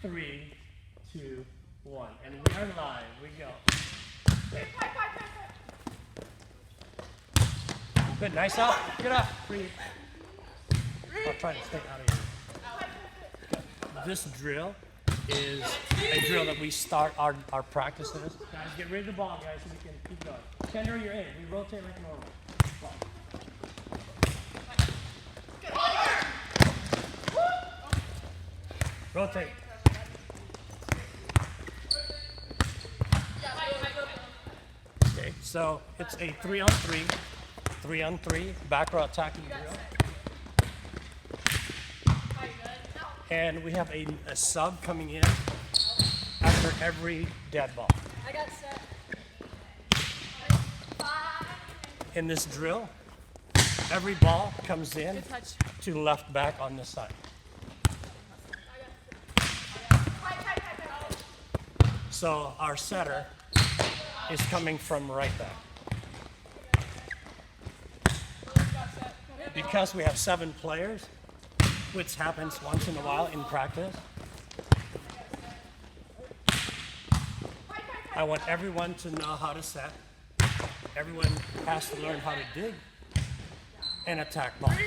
3, 2, 1. And we are live. We go. Good. Nice up. Get up. Breathe. I'll try to stay out of here. This drill is a drill that we start our practices. Guys, get rid of the ball, guys, so we can keep going. Kendra, you're in. We rotate like normal. Rotate. Okay, so it's a 3-on-3, 3-on-3 back row attacking drill. And we have a sub coming in after every dead ball. I got set. In this drill, every ball comes in to left back on this side. So our setter is coming from right back. Because we have 7 players, which happens once in a while in practice, I want everyone to know how to set. Everyone has to learn how to dig and attack balls.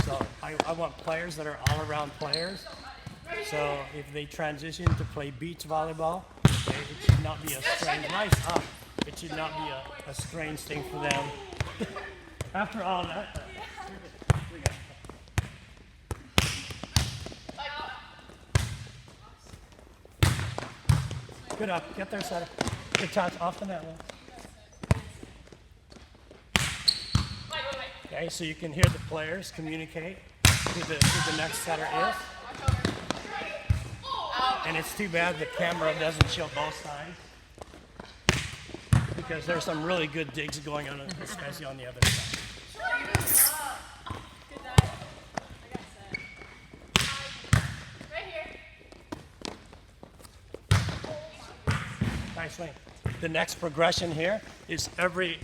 So I want players that are all-around players. So if they transition to play beach volleyball, okay, it should not be a strange, it should not be a strange thing for them. After all that, good up, get there, setter. Good touch, off the net one. Okay, so you can hear the players communicate who the next setter is. And it's too bad the camera doesn't show both sides, because there's some really good digs going on, especially on the other side. Nice swing. The next progression here is I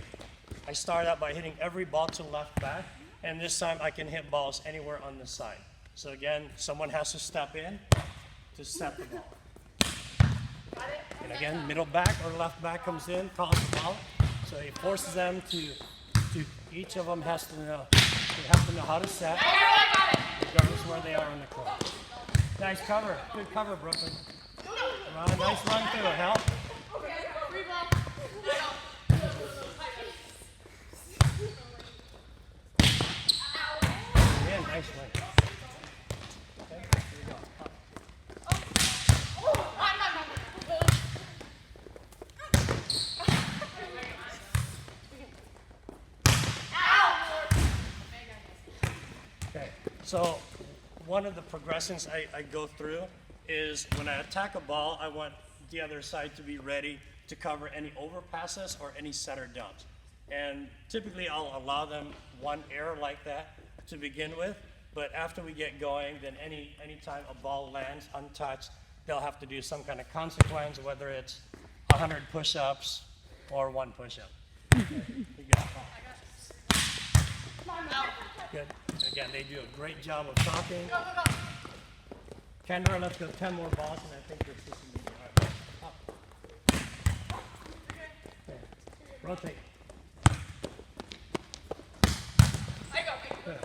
start out by hitting every ball to left back, and this time I can hit balls anywhere on the side. So again, someone has to step in to set the ball. And again, middle back or left back comes in, calls the ball. So he forces them to each of them has to know, they have to know how to set, regardless where they are on the court. Nice cover. Good cover, Brooklyn. Nice run through. Help. Yeah, nice one. Okay, here we go. Okay, so one of the progressions I go through is when I attack a ball, I want the other side to be ready to cover any overpasses or any setter dumps. And typically I'll allow them one error like that to begin with, but after we get going, then any time a ball lands untouched, they'll have to do some kind of consequence, whether it's 100 push-ups or 1 push-up. Okay, we got good. Again, they do a great job of talking. Kendra, let's go 10 more balls, and I think your system will be all right. Up. Okay. Rotate. Good.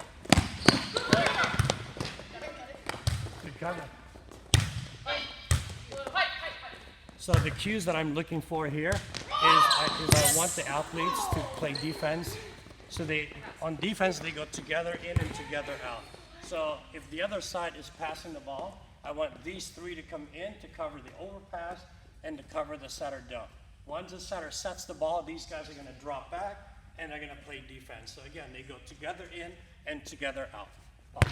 Good cover. So the cues that I'm looking for here is I want the athletes to play defense. So on defense, they go together in and together out. So if the other side is passing the ball, I want these 3 to come in to cover the overpass and to cover the setter dump. Once the setter sets the ball, these guys are going to drop back and they're going to play defense. So again, they go together in and together out. Ball.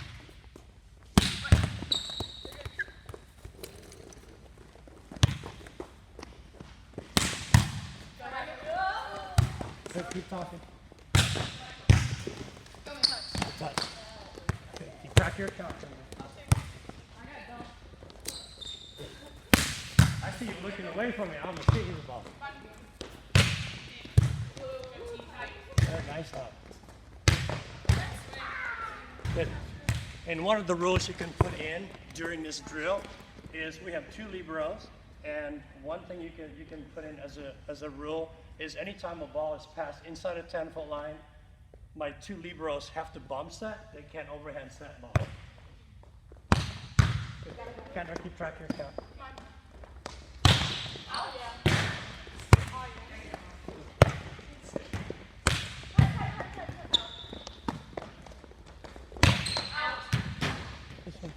Good, keep talking. Touch. Okay, you crack your count. I see you looking away from me. I'm going to hit you the ball. Very nice up. Good. And one of the rules you can put in during this drill is we have 2 liberos, and one thing you can put in as a rule is anytime a ball is passed inside a 10-foot line, my 2 liberos have to bump set. They can't overhand set ball. Kendra, keep track of your count. Oh, yeah. Oh, This one.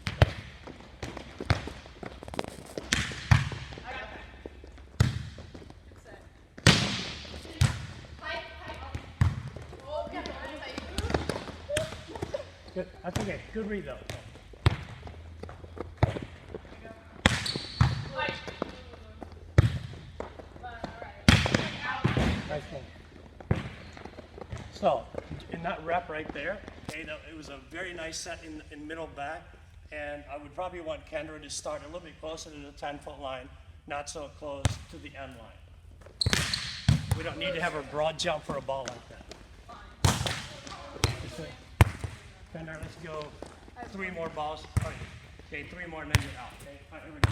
Good. That's okay. Good read though. Nice one. So, in that rep right there, okay, it was a very nice set in middle back, and I would probably want Kendra to start a little bit closer to the 10-foot line, not so close to the end line. We don't need to have a broad jump for a ball like that. Kendra, let's go 3 more balls. All right. Okay, 3 more and then you're out. Okay, all right, here we go.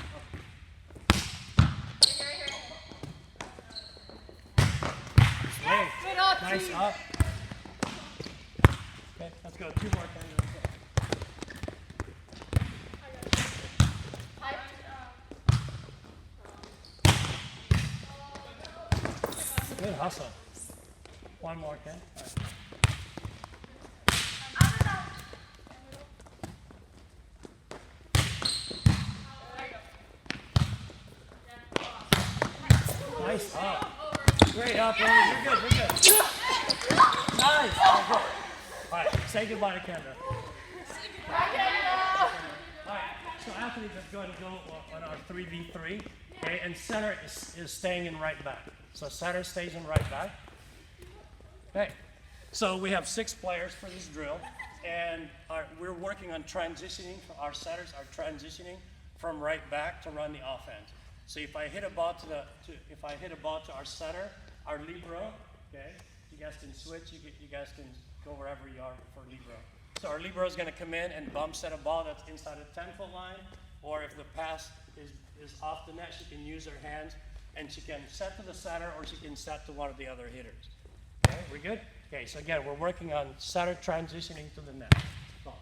Hey, nice up. Okay, let's go. 2 more. Good hustle. 1 more, Ken. All right. Nice up. Great up, Amy. You're good. Nice. All right, say goodbye to Kendra. All right, so athletes are going to go on our 3v3, okay, and center is staying in right back. So center stays in right back. Okay, so we have 6 players for this drill, and we're working on transitioning. Our setters are transitioning from right back to run the offense. So if I hit a ball to our setter, our libero, okay, you guys can switch. You guys can go wherever you are for libero. So our libero is going to come in and bump set a ball that's inside a 10-foot line, or if the pass is off the net, she can use her hands, and she can set to the setter, or she can set to one of the other hitters. Okay, we good? Okay, so again, we're working on setter transitioning to the net. Ball.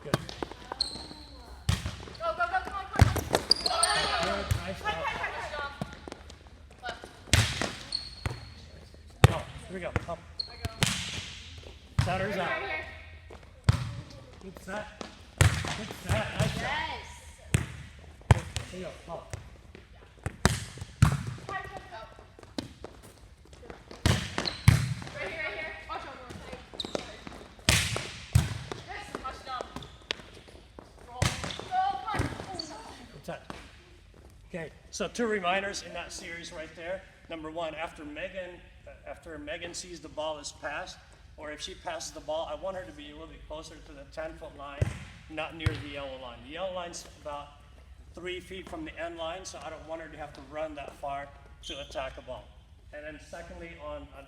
Good. Go, come on. Good, nice. Oh, here we go. Up. Setter's out. Good set. Good set. Nice shot. Here you go. Up. Okay, so 2 reminders in that series right there. Number 1, after Megan sees the ball is passed, or if she passes the ball, I want her to be a little bit closer to the 10-foot line, not near the yellow line. The yellow line's about 3 feet from the end line, so I don't want her to have to run that far to attack a ball. And then secondly,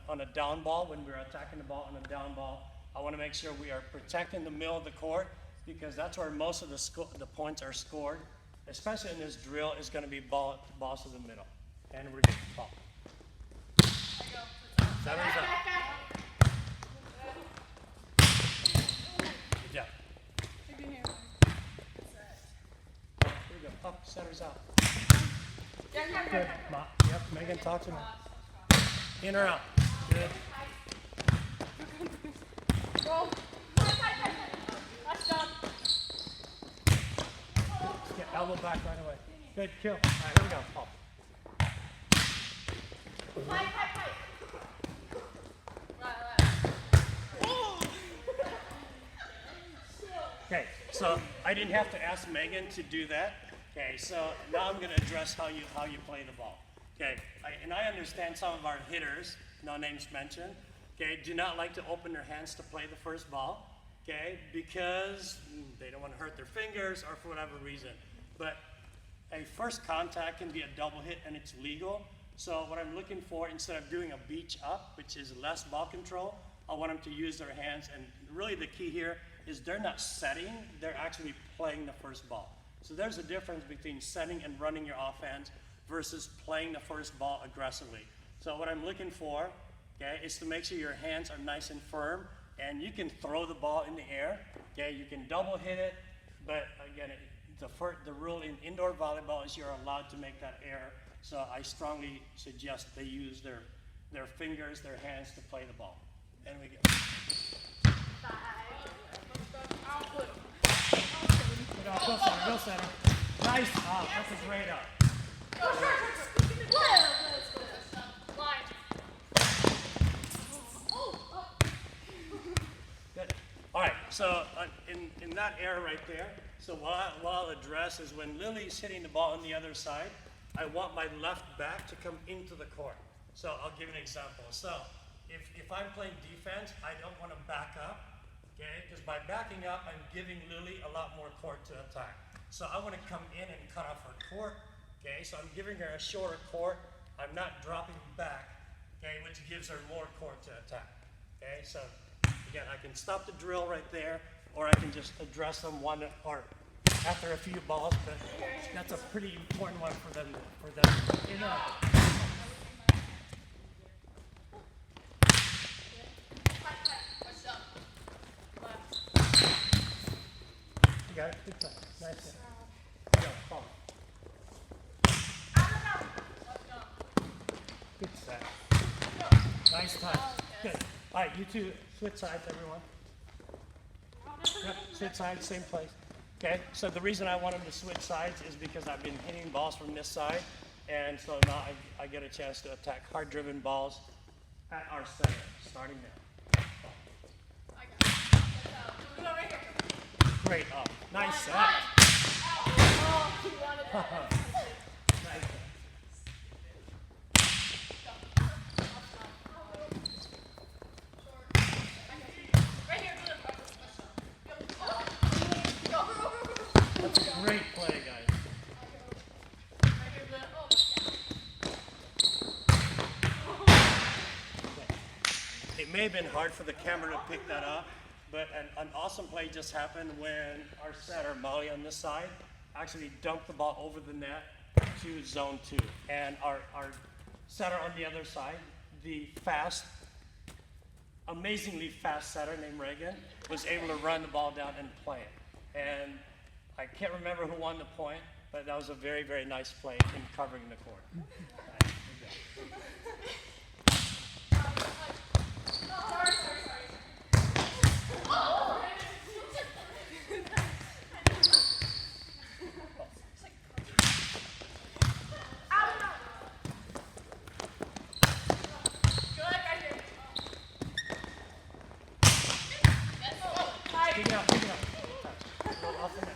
on a down ball, when we're attacking the ball on a down ball, I want to make sure we are protecting the middle of the court, because that's where most of the points are scored, especially in this drill, is going to be balls to the middle. And we're good. Ball. Setter's up. Good job. Here we go. Up. Setter's out. Good. Yep. Megan, talk to me. In or out. Good. Get elbow back right away. Good kill. All right, here we go. Paul. Okay, so I didn't have to ask Megan to do that. Okay, so now I'm going to address how you play the ball. Okay, and I understand some of our hitters, no names mentioned, okay, do not like to open their hands to play the first ball, okay, because they don't want to hurt their fingers or for whatever reason. But a first contact can be a double hit and it's legal. So what I'm looking for, instead of doing a beach up, which is less ball control, I want them to use their hands and really the key here is they're not setting, they're actually playing the first ball. So there's a difference between setting and running your offense versus playing the first ball aggressively. So what I'm looking for, okay, is to make sure your hands are nice and firm, and you can throw the ball in the air, okay, you can double hit it, but again, the rule in indoor volleyball is you're allowed to make that error. So I strongly suggest they use their fingers, their hands to play the ball. And we go. Go center, go center. Nice up, that's a great up. Good. All right, so in that error right there, so what I'll address is when Lily's hitting the ball on the other side, I want my left back to come into the court. So I'll give an example. So if I'm playing defense, I don't want to back up, okay? Because by backing up, I'm giving Lily a lot more court to attack. So I want to come in and cut off her court, okay? So I'm giving her a shorter court. I'm not dropping back, okay, which gives her more court to attack, okay? So again, I can stop the drill right there, or I can just address them one or after a few balls, but that's a pretty important one for them. You got it. Good time. Nice. Go, fall. Good set. Nice time. Good. All right, you two switch sides, everyone. Yep, switch sides, same place. Okay, so the reason I want them to switch sides is because I've been hitting balls from this side, and so now I get a chance to attack hard-driven balls at our center, starting now. Great up. Nice set. Nice. That's a great play, guys. It may have been hard for the camera to pick that up, but an awesome play just happened when our setter, Molly on this side, actually dumped the ball over the net to zone 2. And our setter on the other side, the amazingly fast setter named Reagan, was able to run the ball down and play it. And I can't remember who won the point, but that was a very, very nice play in covering the court. Right, Pick it up. Go off the net.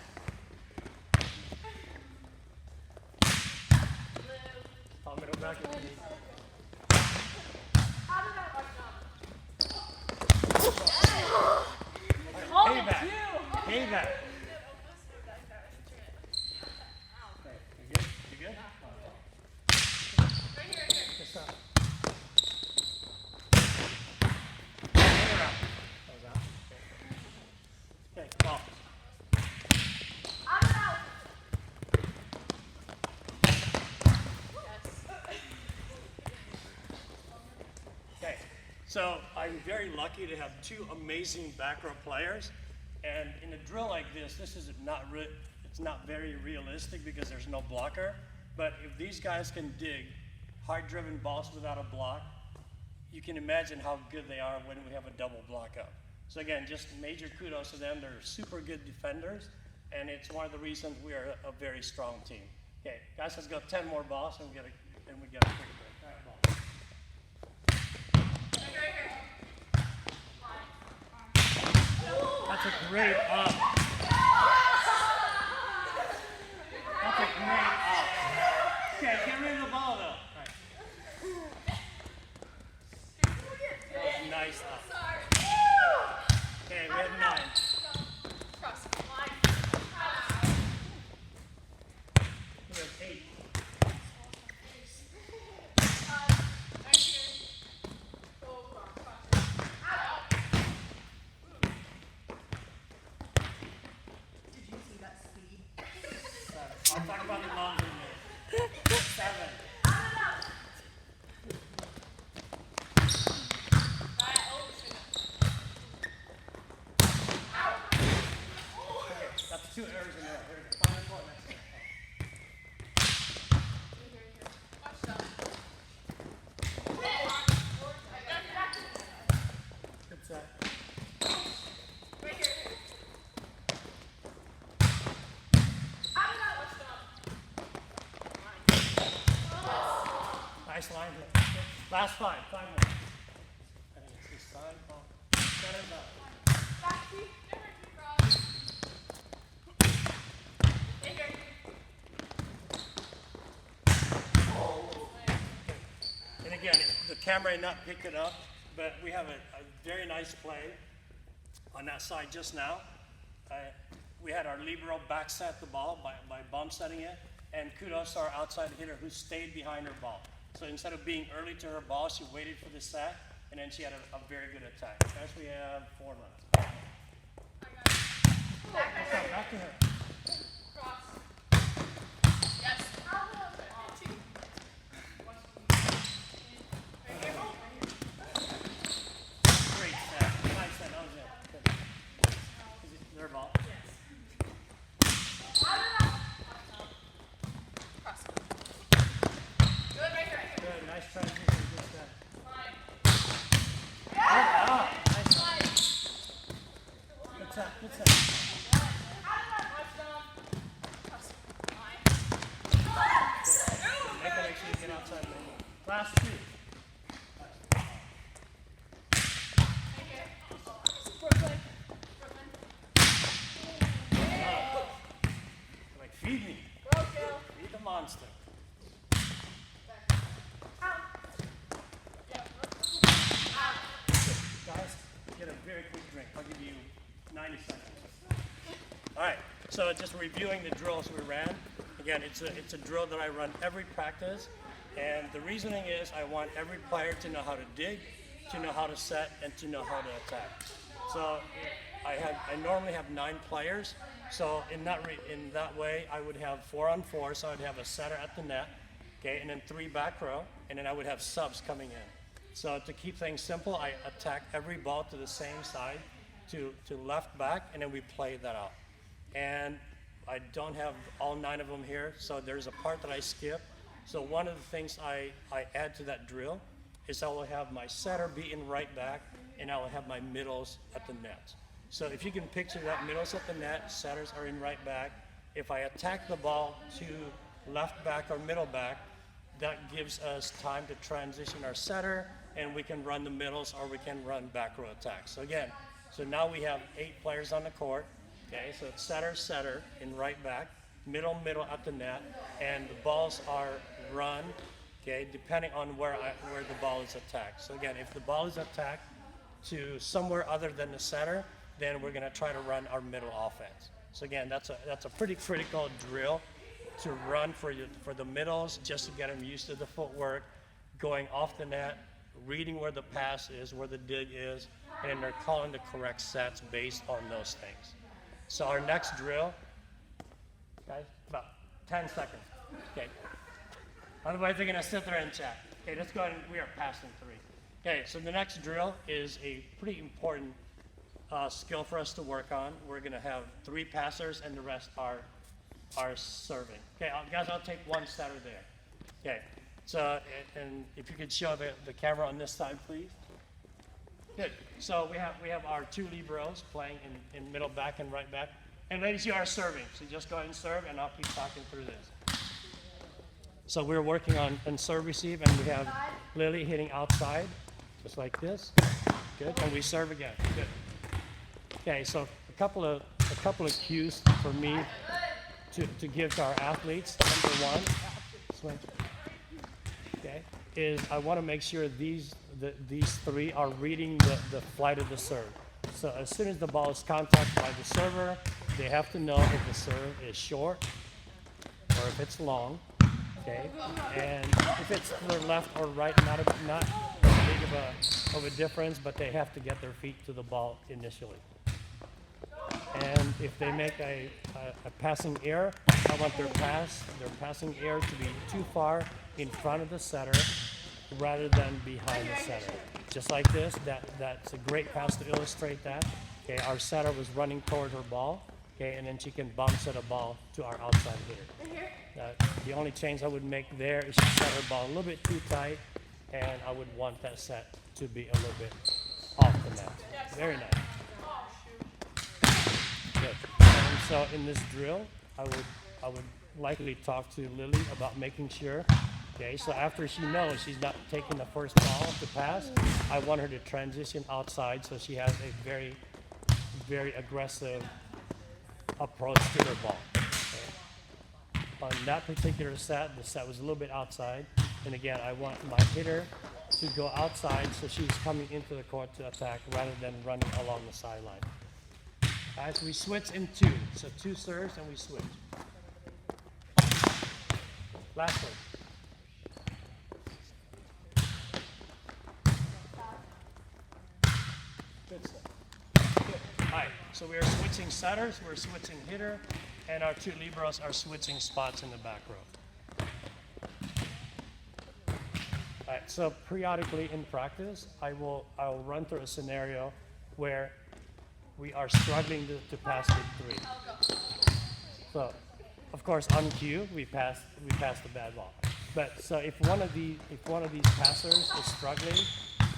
I'll middle back if you need. Payback. Okay, you good? Good stuff. Okay, ball. Okay, so I'm very lucky to have two amazing back row players, and in a drill like this is it's not very realistic because there's no blocker. But if these guys can dig hard-driven balls without a block, you can imagine how good they are when we have a double block up. So again, just major kudos to them. They're super good defenders, and it's one of the reasons we are a very strong team. Okay, guys, let's go 10 more balls, and we get a quick break. All right, ball. That's a great up. That's a great up. Okay, get rid of the ball though. All right. That was nice up. Okay, we have 9. We have 8. I'll talk about the moms in a minute. 7. Okay, that's 2 errors in a row. Here's the final point next time. Good set. Nice line here. Last 5 minutes. I think it's this side. Oh, set it up. And again, the camera not picked it up, but we have a very nice play on that side just now. We had our libero back set the ball by bump setting it, and kudos to our outside hitter who stayed behind her ball. So instead of being early to her ball, she waited for the set, and then she had a very good attack. Guys, we have 4 left. Back to her. Great set. Nice set. That was it. Good. Is it their ball? Good. Nice transition. Good set. Nice. Good set. Good set. Make sure you get outside. Last 2. Like, feed me. Feed the monster. Guys, get a very quick drink. I'll give you 90 seconds. All right, so just reviewing the drills we ran. Again, it's a drill that I run every practice, and the reasoning is I want every player to know how to dig, to know how to set, and to know how to attack. So I normally have 9 players. So in that way, I would have 4 on 4. So I'd have a setter at the net, okay, and then 3 back row, and then I would have subs coming in. So to keep things simple, I attack every ball to the same side, to left back, and then we play that out. And I don't have all 9 of them here, so there's a part that I skip. So one of the things I add to that drill is I will have my setter be in right back, and I will have my middles at the net. So if you can picture that, middles at the net, setters are in right back. If I attack the ball to left back or middle back, that gives us time to transition our setter, and we can run the middles or we can run back row attacks. So again, so now we have 8 players on the court. Okay, so it's setter, setter in right back, middle, middle at the net, and the balls are run, okay, depending on where the ball is attacked. So again, if the ball is attacked to somewhere other than the setter, then we're going to try to run our middle offense. So again, that's a pretty critical drill to run for the middles, just to get them used to the footwork, going off the net, reading where the pass is, where the dig is, and then they're calling the correct sets based on those things. So our next drill, guys, about 10 seconds. Okay. Otherwise, they're going to sit there and chat. Okay, let's go ahead and we are passing 3. Okay, so the next drill is a pretty important skill for us to work on. We're going to have 3 passers, and the rest are serving. Okay, guys, I'll take 1 setter there. Okay, so and if you could show the camera on this side, please. Good. So we have our 2 liberos playing in middle back and right back. And ladies, you are serving. So just go ahead and serve, and I'll keep talking through this. So we're working on serve receive, and we have Lily hitting outside, just like this. Good. And we serve again. Good. Okay. So a couple of cues for me to give to our athletes. Number 1, swing. Okay, is I want to make sure these 3 are reading the flight of the serve. So as soon as the ball is contacted by the server, they have to know if the serve is short or if it's long. Okay, and if it's to their left or right, not as big of a difference, but they have to get their feet to the ball initially. And if they make a passing error, I want their passing error to be too far in front of the setter rather than behind the setter. Just like this, that's a great pass to illustrate that. Okay, our setter was running toward her ball, okay, and then she can bounce at a ball to our outside hitter. The only change I would make there is she set her ball a little bit too tight, and I would want that set to be a little bit off the net. Very nice. Good. And so in this drill, I would likely talk to Lily about making sure. Okay, so after she knows she's not taking the first ball to pass, I want her to transition outside so she has a very, very aggressive approach to her ball. Okay. On that particular set, the set was a little bit outside, and again, I want my hitter to go outside so she's coming into the court to attack rather than running along the sideline. As we switch in two, so two serves and we switch. Last one. Good stuff. Good. All right, so we are switching setters, we're switching hitter, and our two liberos are switching spots in the back row. All right, so periodically in practice, I'll run through a scenario where we are struggling to pass with three. So, of course, on cue, we pass the bad ball. But so if one of these passers is struggling,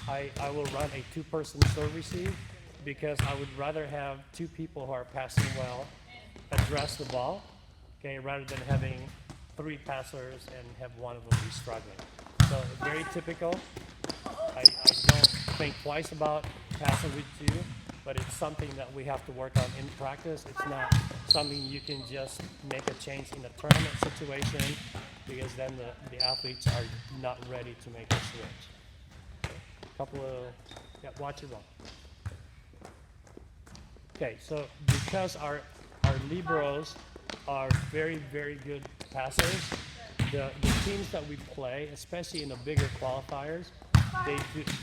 I will run a two-person serve receive because I would rather have two people who are passing well address the ball, okay, rather than having three passers and have one of them be struggling. So very typical. I don't think twice about passing with two, but it's something that we have to work on in practice. It's not something you can just make a change in a tournament situation because then the athletes are not ready to make a switch. Watch it on. Okay, so because our liberos are very, very good passers, the teams that we play, especially in the bigger qualifiers,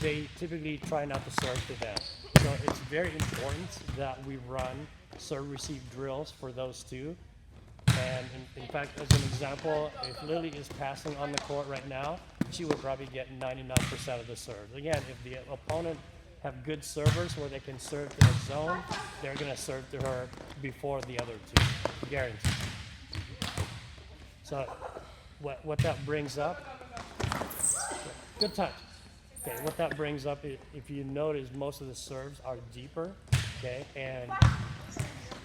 they typically try not to serve to them. So it's very important that we run serve-receive drills for those two. And in fact, as an example, if Lily is passing on the court right now, she would probably get 99% of the serves. Again, if the opponent have good servers where they can serve to a zone, they're going to serve to her before the other two, guaranteed. So what that brings up, good touch. Okay, what that brings up, if you notice, most of the serves are deeper, okay, and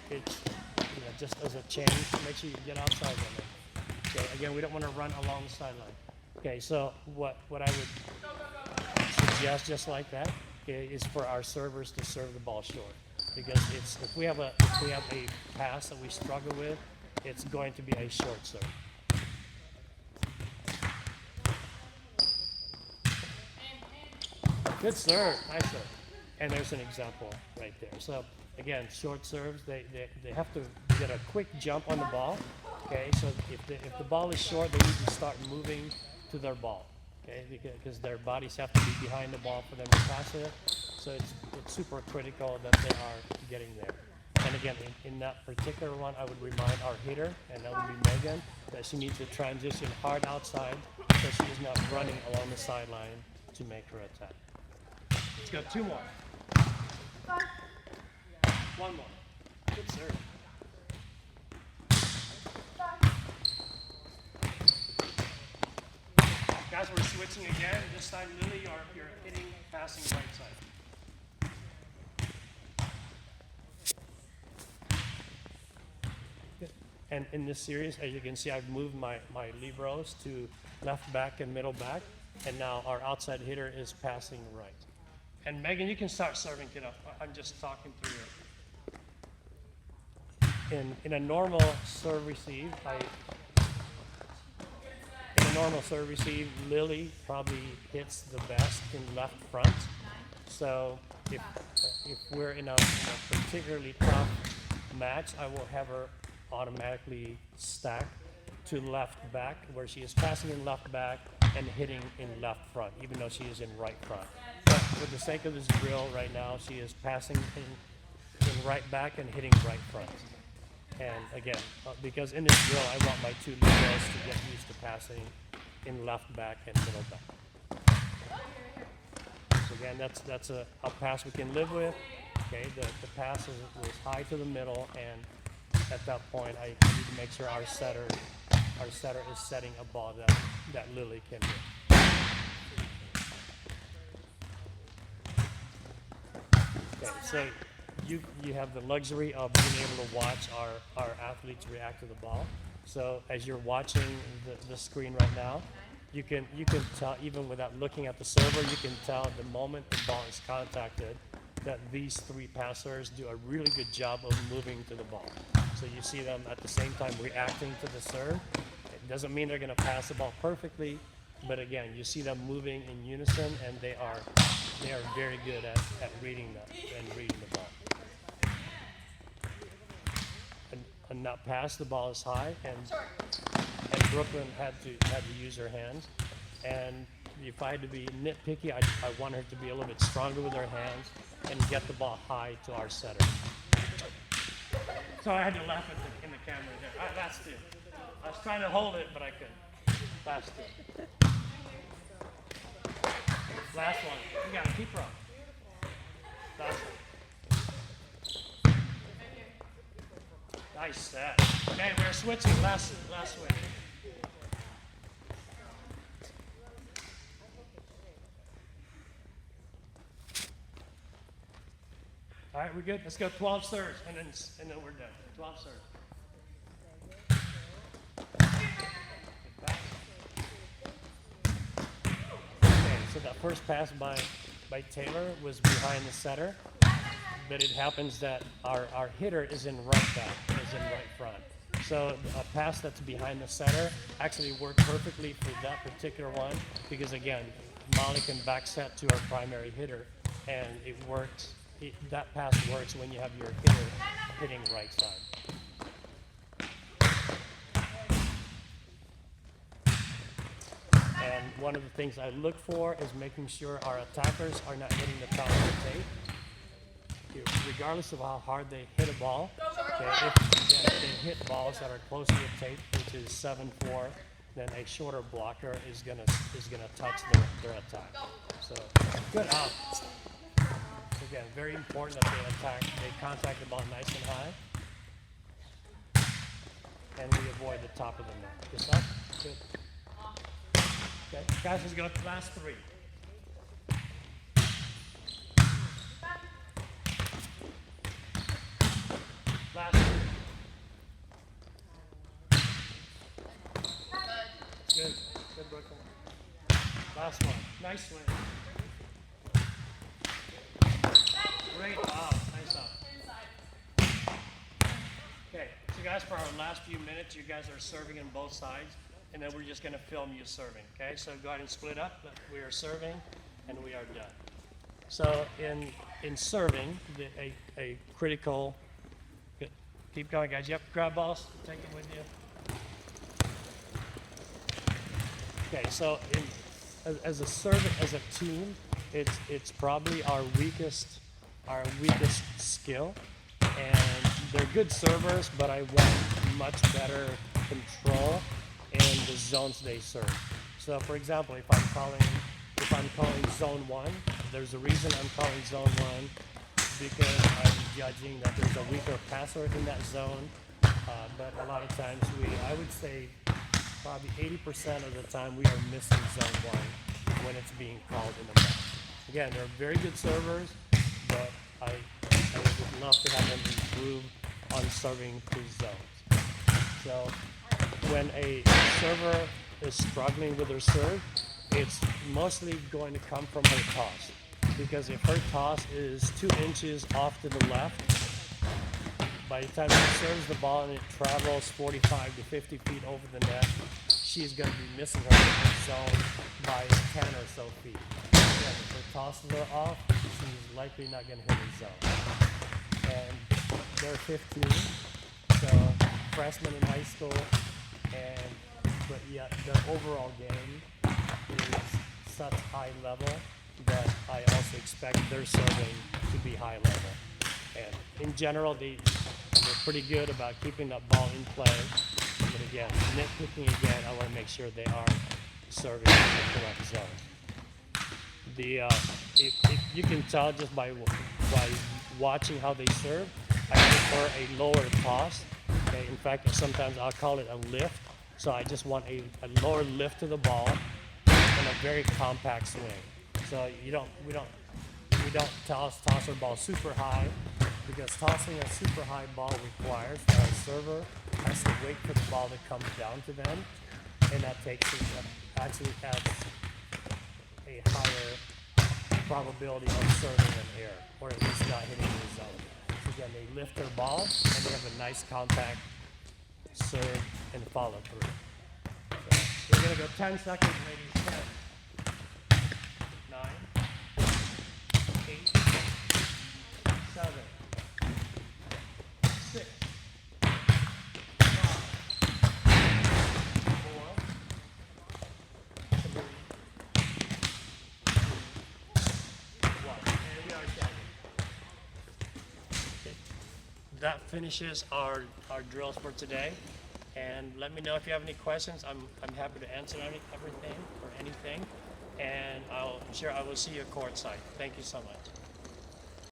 it's, just as a change, make sure you get outside on it. Okay, again, we don't want to run along the sideline. Okay, so what I would suggest, just like that, okay, is for our servers to serve the ball short, because if we have a pass that we struggle with, it's going to be a short serve. Good serve, nice serve. And there's an example right there. So again, short serves, they have to get a quick jump on the ball. Okay, so if the ball is short, they need to start moving to their ball. Okay, because their bodies have to be behind the ball for them to pass it. So it's super critical that they are getting there. And again, in that particular one, I would remind our hitter, and that would be Megan, that she needs to transition hard outside so she is not running along the sideline to make her attack. Let's go two more. One more. Good serve. Guys, we're switching again. This time, Lily, you're hitting, passing right side. Good. And in this series, as you can see, I've moved my liberos to left back and middle back, and now our outside hitter is passing right. And Megan, you can start serving it up. I'm just talking through it. In a normal serve receive, Lily probably hits the best in left front. So if we're in a particularly tough match, I will have her automatically stack to left back, where she is passing in left back and hitting in left front, even though she is in right front. But for the sake of this drill right now, she is passing in right back and hitting right front. And again, because in this drill, I want my two liberos to get used to passing in left back and middle back. So again, that's a pass we can live with. Okay, the pass is high to the middle, and at that point, I need to make sure our setter is setting a ball that Lily can hit. Okay, so you have the luxury of being able to watch our athletes react to the ball. So as you're watching the screen right now, you can tell, even without looking at the server, you can tell the moment the ball is contacted that these three passers do a really good job of moving to the ball. So you see them at the same time reacting to the serve. It doesn't mean they're going to pass the ball perfectly, but again, you see them moving in unison, and they are very good at reading the ball. And not pass, the ball is high, and Brooklyn had to use her hands. And if I had to be nitpicky, I want her to be a little bit stronger with her hands and get the ball high to our setter. So I had to laugh in the camera there. Last two. I was trying to hold it, but I couldn't. Last two. Last one. You gotta keep her up. Last one. Nice set. Okay, we're switching. Last switch. All right, we're good. Let's go 12 serves, and then we're done. 12 serves. Okay, so that first pass by Taylor was behind the setter, but it happens that our hitter is in right back, is in right front. So a pass that's behind the setter actually worked perfectly for that particular one, because again, Molly can back set to our primary hitter, and it works. That pass works when you have your hitter hitting right side. And one of the things I look for is making sure our attackers are not hitting the top of the tape. Regardless of how hard they hit a ball, okay, if they hit balls that are close to the tape, which is 7-4, then a shorter blocker is gonna touch their attack. So good out. Again, very important that they contact the ball nice and high, and we avoid the top of the net. Good stuff? Good. Okay, guys, let's go to the last three. Last three. Good. Good, Brooklyn. Last one. Nice swing. Great job. Nice job. Okay, so guys, for our last few minutes, you guys are serving on both sides, and then we're just going to film you serving. Okay, so go ahead and split up. We are serving, and we are done. So in serving, a critical. Good. Keep going, guys. Yep, grab balls. Take it with you. Okay, so as a team, it's probably our weakest skill, and they're good servers, but I want much better control in the zones they serve. So for example, if I'm calling zone 1, there's a reason I'm calling zone 1, because I'm judging that there's a weaker passer in that zone, but a lot of times I would say probably 80% of the time we are missing zone 1 when it's being called in the match. Again, they're very good servers, but I would love to have them improve on serving these zones. So when a server is struggling with her serve, it's mostly going to come from her toss. Because if her toss is 2 inches off to the left, by the time she serves the ball and it travels 45 to 50 feet over the net, she's going to be missing her zone by 10 or so feet. Again, if her tosses are off, she's likely not going to hit her zone. And they're 15, so freshmen in high school, but yet their overall game is such high level that I also expect their serving to be high level. And in general, they're pretty good about keeping that ball in play. But again, nitpicking again, I want to make sure they are serving in the correct zone. You can tell just by watching how they serve. I prefer a lower toss. Okay, in fact, sometimes I'll call it a lift. So I just want a lower lift to the ball and a very compact swing. So we don't toss our ball super high, because tossing a super high ball requires that a server has to wait for the ball to come down to them, and that actually adds a higher probability of serving an error, or at least not hitting the zone. So again, they lift their ball and they have a nice compact serve and follow through. So we're gonna go 10 seconds, ladies. 10, 9, 8, 7, 6, 5, 4, 3, 2, 1. And we are done. Okay. That finishes our drills for today. And let me know if you have any questions. I'm happy to answer everything or anything. And I'm sure I will see you courtside. Thank you so much.